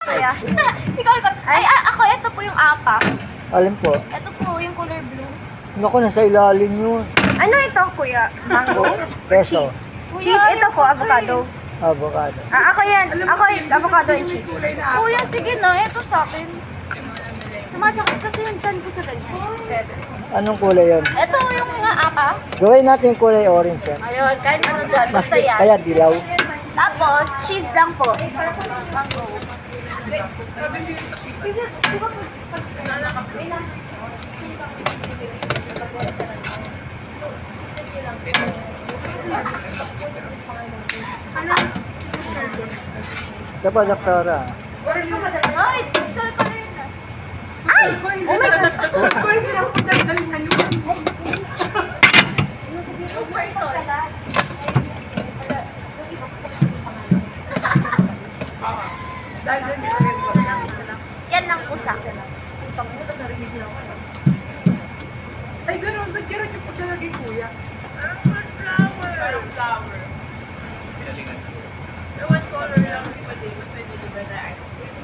Kuya. Si Kolko. Ay, ako, ito po yung apa. Alin po? Ito po yung color blue. Naku, nasa ilalim yun. Ano ito, kuya? Mango? Peso. Cheese, ito po, avocado. Avocado. Ako yan. Ako, avocado and cheese. Kuya, sige na. Ito sa akin. Sumasakit kasi yung chan ko sa ganyan. Anong kulay yun? Ito yung nga apa. Gawin natin yung kulay orange yan. Ayun, kahit ano dyan. Basta yan. Kaya dilaw. Tapos, cheese lang po. Mango. Dapat doktora. Ay! Ito pala yun na. Ay! Oh my gosh! Yung person. Yan lang po sa akin. Ay, gano'n. Ba't gano'n yung pagkalagay, kuya? Flower. What color lang? Pwede ba na?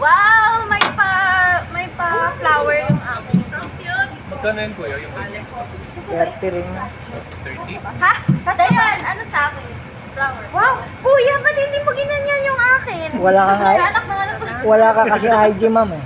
Wow! May pa flower yung akin. Ang cute. Magkano yun, kuya? Yung 30 rin na. 30? Ha? Dayan, ano sa akin? Flower. Wow! Kuya, ba't hindi mo ginanyan yung akin? Wala kang Kasi anak na ano to. Wala ka kasi IG, ma'am eh.